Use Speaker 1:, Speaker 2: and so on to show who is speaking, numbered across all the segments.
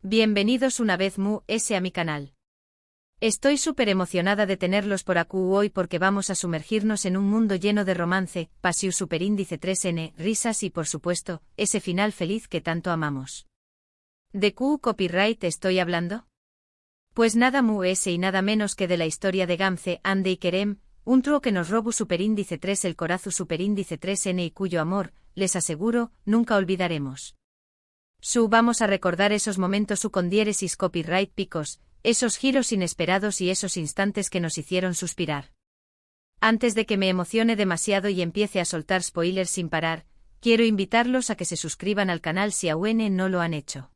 Speaker 1: Bienvenidos una vez más a mi canal. Estoy súper emocionada de tenerlos por aquí hoy porque vamos a sumergirnos en un mundo lleno de romance, pasión superíndice 3N, risas y por supuesto, ese final feliz que tanto amamos. ¿De qué copyright estoy hablando? Pues nada más y nada menos que de la historia de Gamze, Ande y Kerem, un trío que nos robó superíndice 3 el corazón superíndice 3N y cuyo amor, les aseguro, nunca olvidaremos. Vamos a recordar esos momentos con diéresis copyright picos, esos giros inesperados y esos instantes que nos hicieron suspirar. Antes de que me emocione demasiado y empiece a soltar spoilers sin parar, quiero invitarlos a que se suscriban al canal si aún no lo han hecho.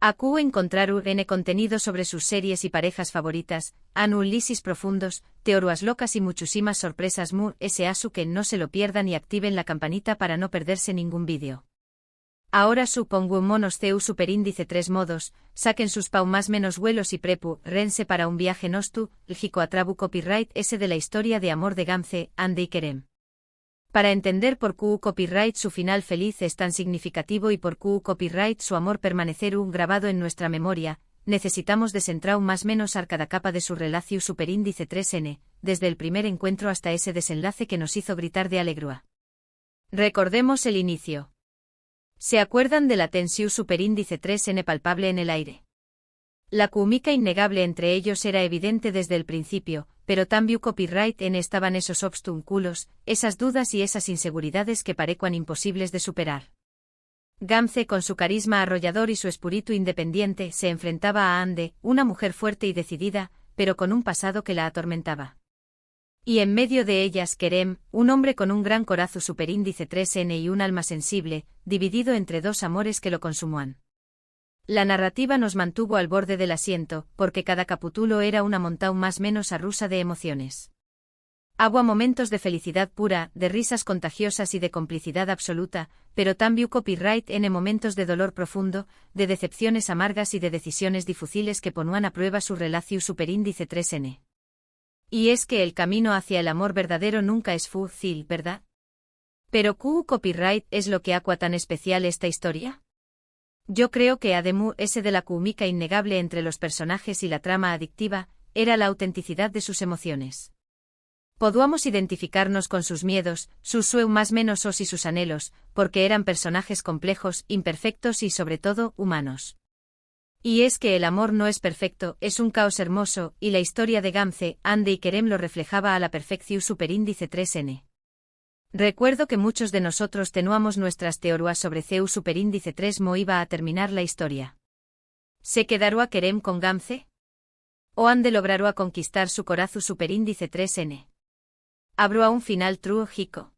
Speaker 1: Aquí encontrarán contenido sobre sus series y parejas favoritas, análisis profundos, teorías locas y muchísimas sorpresas asu que no se lo pierdan y activen la campanita para no perderse ningún vídeo. Ahora supongo monos ceu superíndice 3 modos, saquen sus pau más menos vuelos y prepu, rense para un viaje nostu, lgico atrabu copyright ese de la historia de amor de Gamze, Ande y Kerem. Para entender por qué copyright su final feliz es tan significativo y por qué copyright su amor permanecer grabado en nuestra memoria, necesitamos desentrar más menos a cada capa de su relación superíndice 3N, desde el primer encuentro hasta ese desenlace que nos hizo gritar de alegría. Recordemos el inicio. ¿Se acuerdan de la tensión superíndice 3N palpable en el aire? La química innegable entre ellos era evidente desde el principio, pero también copyright estaban esos obstáculos, esas dudas y esas inseguridades que parecían imposibles de superar. Gamze con su carisma arrollador y su espíritu independiente se enfrentaba a Ande, una mujer fuerte y decidida, pero con un pasado que la atormentaba. Y en medio de ellas Kerem, un hombre con un gran corazón superíndice 3N y un alma sensible, dividido entre dos amores que lo consumían. La narrativa nos mantuvo al borde del asiento, porque cada capítulo era una montaña más menos arrusa de emociones. Hubo momentos de felicidad pura, de risas contagiosas y de complicidad absoluta, pero también copyright en momentos de dolor profundo, de decepciones amargas y de decisiones difíciles que ponían a prueba su relación superíndice 3N. Y es que el camino hacia el amor verdadero nunca es fácil, ¿verdad? Pero ¿qué copyright es lo que hace tan especial esta historia? Yo creo que además ese de la química innegable entre los personajes y la trama adictiva, era la autenticidad de sus emociones. Podíamos identificarnos con sus miedos, sus más menos y sus anhelos, porque eran personajes complejos, imperfectos y sobre todo, humanos. Y es que el amor no es perfecto, es un caos hermoso, y la historia de Gamze, Ande y Kerem lo reflejaba a la perfección superíndice 3N. Recuerdo que muchos de nosotros teníamos nuestras teorías sobre ceu superíndice 3 iba a terminar la historia. ¿Se quedará Kerem con Gamze? ¿O Ande logrará conquistar su corazón superíndice 3N? ¿Habrá un final trágico?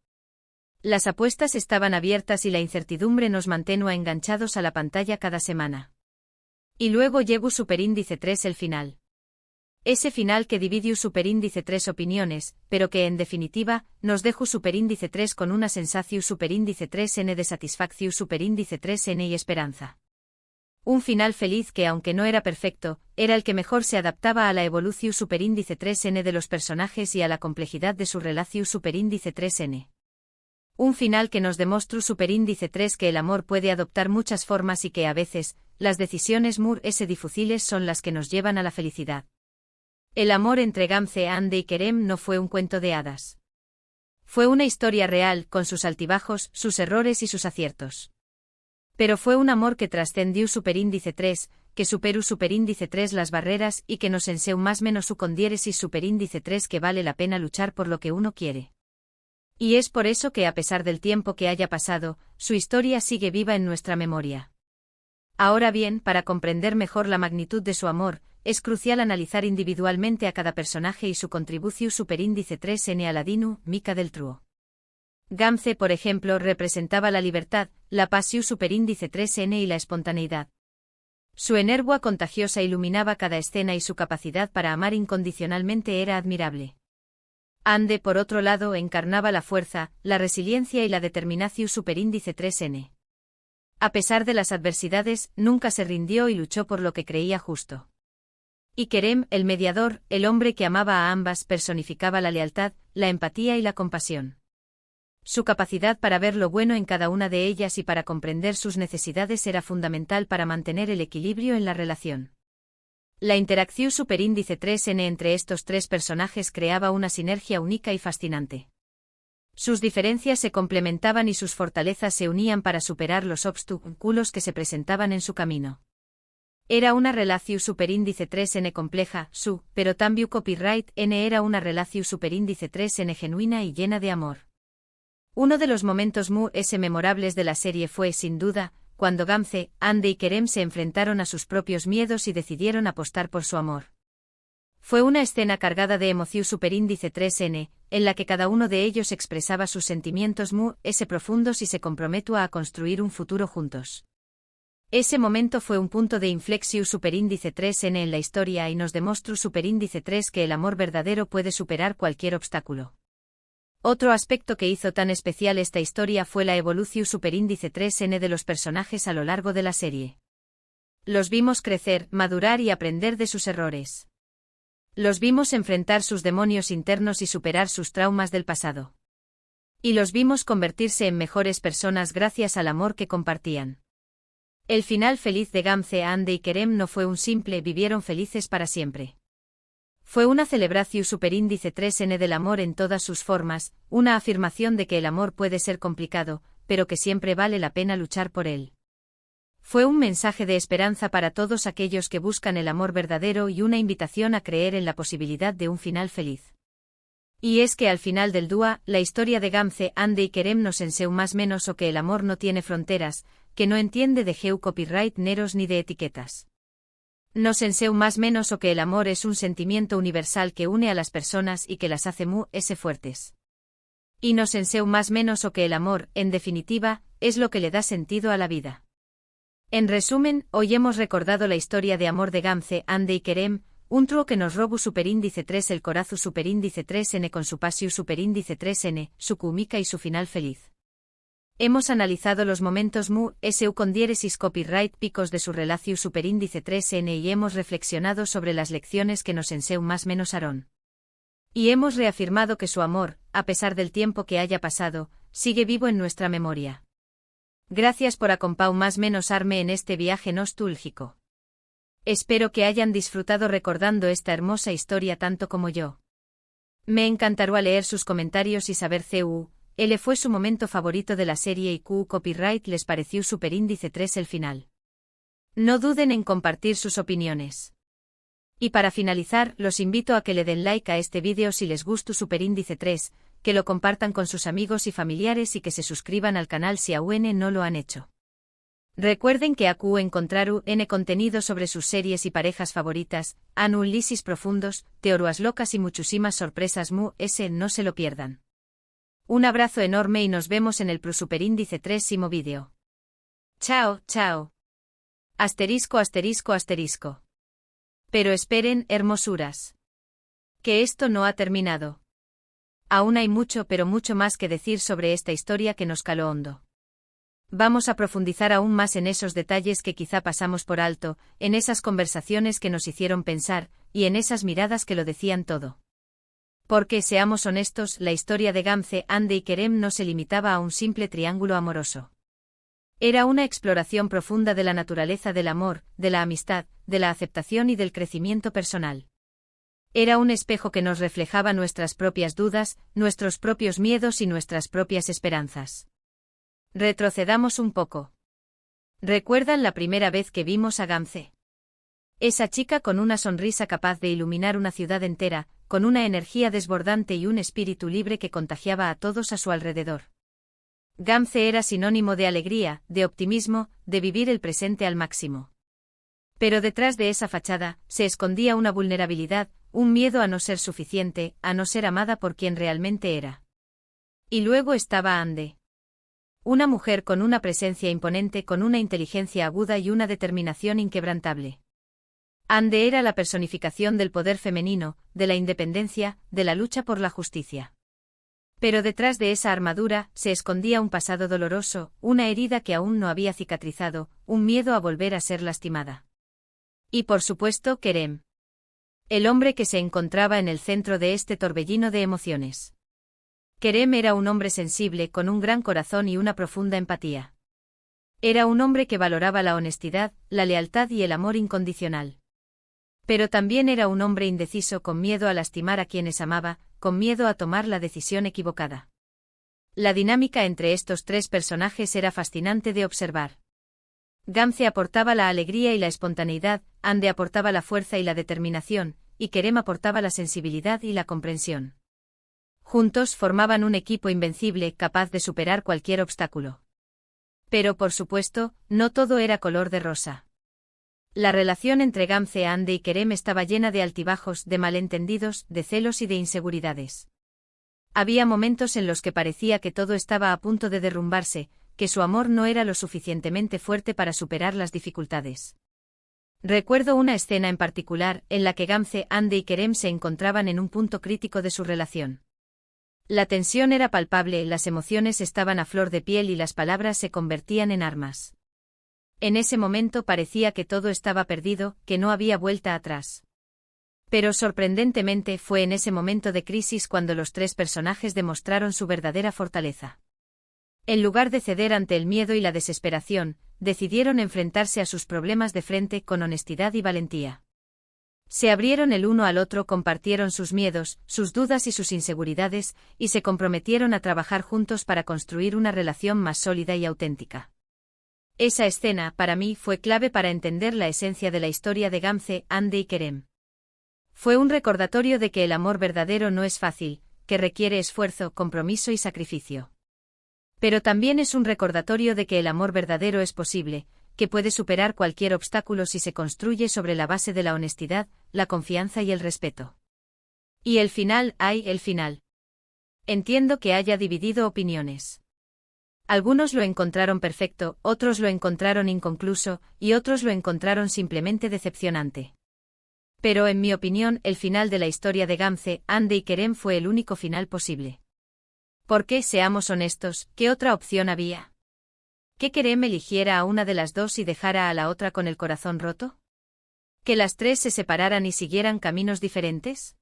Speaker 1: Las apuestas estaban abiertas y la incertidumbre nos mantenía enganchados a la pantalla cada semana. Y luego llegó superíndice 3 el final. Ese final que dividió superíndice 3 opiniones, pero que en definitiva, nos dejó superíndice 3 con una sensación superíndice 3N de satisfacción superíndice 3N y esperanza. Un final feliz que aunque no era perfecto, era el que mejor se adaptaba a la evolución superíndice 3N de los personajes y a la complejidad de su relación superíndice 3N. Un final que nos demostró superíndice 3 que el amor puede adoptar muchas formas y que a veces, las decisiones difíciles son las que nos llevan a la felicidad. El amor entre Gamze, Ande y Kerem no fue un cuento de hadas. Fue una historia real, con sus altibajos, sus errores y sus aciertos. Pero fue un amor que trascendió superíndice 3, que superó superíndice 3 las barreras y que nos enseñó más menos su con diéresis superíndice 3 que vale la pena luchar por lo que uno quiere. Y es por eso que a pesar del tiempo que haya pasado, su historia sigue viva en nuestra memoria. Ahora bien, para comprender mejor la magnitud de su amor, es crucial analizar individualmente a cada personaje y su contribución superíndice 3N a la dinámica del trío. Gamze, por ejemplo, representaba la libertad, la pasión superíndice 3N y la espontaneidad. Su energía contagiosa iluminaba cada escena y su capacidad para amar incondicionalmente era admirable. Ande, por otro lado, encarnaba la fuerza, la resiliencia y la determinación superíndice 3N. A pesar de las adversidades, nunca se rindió y luchó por lo que creía justo. Y Kerem, el mediador, el hombre que amaba a ambas, personificaba la lealtad, la empatía y la compasión. Su capacidad para ver lo bueno en cada una de ellas y para comprender sus necesidades era fundamental para mantener el equilibrio en la relación. La interacción superíndice 3N entre estos tres personajes creaba una sinergia única y fascinante. Sus diferencias se complementaban y sus fortalezas se unían para superar los obstáculos que se presentaban en su camino. Era una relación superíndice 3N compleja, pero también copyright N era una relación superíndice 3N genuina y llena de amor. Uno de los momentos memorables de la serie fue, sin duda, cuando Gamze, Ande y Kerem se enfrentaron a sus propios miedos y decidieron apostar por su amor. Fue una escena cargada de emoción superíndice 3N, en la que cada uno de ellos expresaba sus sentimientos profundos y se comprometió a construir un futuro juntos. Ese momento fue un punto de inflexión superíndice 3N en la historia y nos demostró superíndice 3 que el amor verdadero puede superar cualquier obstáculo. Otro aspecto que hizo tan especial esta historia fue la evolución superíndice 3N de los personajes a lo largo de la serie. Los vimos crecer, madurar y aprender de sus errores. Los vimos enfrentar sus demonios internos y superar sus traumas del pasado. Y los vimos convertirse en mejores personas gracias al amor que compartían. El final feliz de Gamze, Ande y Kerem no fue un simple vivieron felices para siempre. Fue una celebración superíndice 3N del amor en todas sus formas, una afirmación de que el amor puede ser complicado, pero que siempre vale la pena luchar por él. Fue un mensaje de esperanza para todos aquellos que buscan el amor verdadero y una invitación a creer en la posibilidad de un final feliz. Y es que al final del dúa, la historia de Gamze, Ande y Kerem nos enseñó más menos o que el amor no tiene fronteras, que no entiende de copyright neros ni de etiquetas. Nos enseñó más menos o que el amor es un sentimiento universal que une a las personas y que las hace fuertes. Y nos enseñó más menos o que el amor, en definitiva, es lo que le da sentido a la vida. En resumen, hoy hemos recordado la historia de amor de Gamze, Ande y Kerem, un trío que nos robó superíndice 3 el corazón superíndice 3N con su pasión superíndice 3N, su química y su final feliz. Hemos analizado los momentos con diéresis copyright picos de su relación superíndice 3N y hemos reflexionado sobre las lecciones que nos enseñó más menos Aaron. Y hemos reafirmado que su amor, a pesar del tiempo que haya pasado, sigue vivo en nuestra memoria. Gracias por acompañar más menos arme en este viaje nostálgico. Espero que hayan disfrutado recordando esta hermosa historia tanto como yo. Me encantará leer sus comentarios y saber él fue su momento favorito de la serie y copyright les pareció superíndice 3 el final. No duden en compartir sus opiniones. Y para finalizar, los invito a que le den like a este vídeo si les gustó superíndice 3, que lo compartan con sus amigos y familiares y que se suscriban al canal si aún no lo han hecho. Recuerden que encontraru contenido sobre sus series y parejas favoritas, análisis profundos, teorías locas y muchísimas sorpresas no se lo pierdan. Un abrazo enorme y nos vemos en el superíndice 3 vídeo. Chao, chao. Asterisco, asterisco, asterisco. Pero esperen, hermosuras. Que esto no ha terminado. Aún hay mucho pero mucho más que decir sobre esta historia que nos caló hondo. Vamos a profundizar aún más en esos detalles que quizá pasamos por alto, en esas conversaciones que nos hicieron pensar, y en esas miradas que lo decían todo. Porque, seamos honestos, la historia de Gamze, Ande y Kerem no se limitaba a un simple triángulo amoroso. Era una exploración profunda de la naturaleza del amor, de la amistad, de la aceptación y del crecimiento personal. Era un espejo que nos reflejaba nuestras propias dudas, nuestros propios miedos y nuestras propias esperanzas. Retrocedamos un poco. ¿Recuerdan la primera vez que vimos a Gamze? Esa chica con una sonrisa capaz de iluminar una ciudad entera, con una energía desbordante y un espíritu libre que contagiaba a todos a su alrededor. Gamze era sinónimo de alegría, de optimismo, de vivir el presente al máximo. Pero detrás de esa fachada, se escondía una vulnerabilidad, un miedo a no ser suficiente, a no ser amada por quien realmente era. Y luego estaba Ande. Una mujer con una presencia imponente, con una inteligencia aguda y una determinación inquebrantable. Ande era la personificación del poder femenino, de la independencia, de la lucha por la justicia. Pero detrás de esa armadura, se escondía un pasado doloroso, una herida que aún no había cicatrizado, un miedo a volver a ser lastimada. Y por supuesto, Kerem. El hombre que se encontraba en el centro de este torbellino de emociones. Kerem era un hombre sensible con un gran corazón y una profunda empatía. Era un hombre que valoraba la honestidad, la lealtad y el amor incondicional. Pero también era un hombre indeciso con miedo a lastimar a quienes amaba, con miedo a tomar la decisión equivocada. La dinámica entre estos tres personajes era fascinante de observar. Gamze aportaba la alegría y la espontaneidad, Hande aportaba la fuerza y la determinación, y Kerem aportaba la sensibilidad y la comprensión. Juntos formaban un equipo invencible capaz de superar cualquier obstáculo. Pero por supuesto, no todo era color de rosa. La relación entre Gamze, Hande y Kerem estaba llena de altibajos, de malentendidos, de celos y de inseguridades. Había momentos en los que parecía que todo estaba a punto de derrumbarse, que su amor no era lo suficientemente fuerte para superar las dificultades. Recuerdo una escena en particular, en la que Gamze, Hande y Kerem se encontraban en un punto crítico de su relación. La tensión era palpable, las emociones estaban a flor de piel y las palabras se convertían en armas. En ese momento parecía que todo estaba perdido, que no había vuelta atrás. Pero sorprendentemente fue en ese momento de crisis cuando los tres personajes demostraron su verdadera fortaleza. En lugar de ceder ante el miedo y la desesperación, decidieron enfrentarse a sus problemas de frente con honestidad y valentía. Se abrieron el uno al otro, compartieron sus miedos, sus dudas y sus inseguridades, y se comprometieron a trabajar juntos para construir una relación más sólida y auténtica. Esa escena, para mí, fue clave para entender la esencia de la historia de Gamze, Hande y Kerem. Fue un recordatorio de que el amor verdadero no es fácil, que requiere esfuerzo, compromiso y sacrificio. Pero también es un recordatorio de que el amor verdadero es posible, que puede superar cualquier obstáculo si se construye sobre la base de la honestidad, la confianza y el respeto. Y el final. Entiendo que haya dividido opiniones. Algunos lo encontraron perfecto, otros lo encontraron inconcluso, y otros lo encontraron simplemente decepcionante. Pero en mi opinión, el final de la historia de Gamze, Hande y Kerem fue el único final posible. Porque, seamos honestos, ¿qué otra opción había? ¿Que Kerem eligiera a una de las dos y dejara a la otra con el corazón roto? ¿Que las tres se separaran y siguieran caminos diferentes?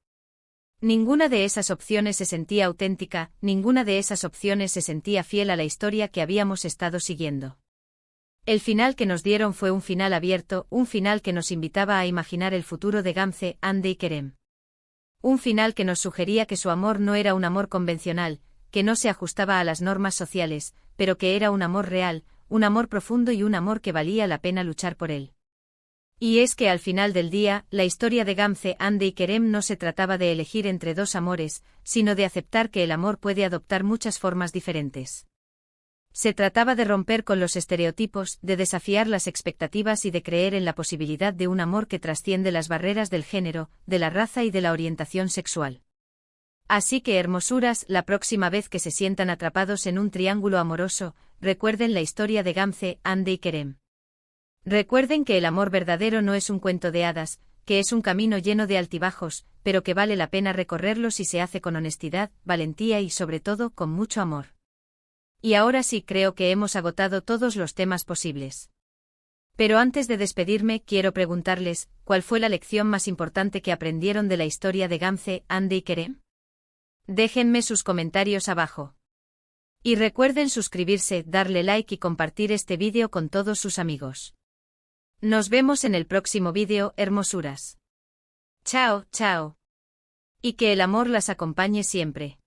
Speaker 1: Ninguna de esas opciones se sentía auténtica, ninguna de esas opciones se sentía fiel a la historia que habíamos estado siguiendo. El final que nos dieron fue un final abierto, un final que nos invitaba a imaginar el futuro de Gamze, Hande y Kerem. Un final que nos sugería que su amor no era un amor convencional, que no se ajustaba a las normas sociales, pero que era un amor real, un amor profundo y un amor que valía la pena luchar por él. Y es que al final del día, la historia de Gamze, Hande y Kerem no se trataba de elegir entre dos amores, sino de aceptar que el amor puede adoptar muchas formas diferentes. Se trataba de romper con los estereotipos, de desafiar las expectativas y de creer en la posibilidad de un amor que trasciende las barreras del género, de la raza y de la orientación sexual. Así que, hermosuras, la próxima vez que se sientan atrapados en un triángulo amoroso, recuerden la historia de Gamze, Hande y Kerem. Recuerden que el amor verdadero no es un cuento de hadas, que es un camino lleno de altibajos, pero que vale la pena recorrerlo si se hace con honestidad, valentía y sobre todo con mucho amor. Y ahora sí creo que hemos agotado todos los temas posibles. Pero antes de despedirme quiero preguntarles, ¿cuál fue la lección más importante que aprendieron de la historia de Gamze, Hande y Kerem? Déjenme sus comentarios abajo. Y recuerden suscribirse, darle like y compartir este vídeo con todos sus amigos. Nos vemos en el próximo vídeo, hermosuras. Chao, chao. Y que el amor las acompañe siempre.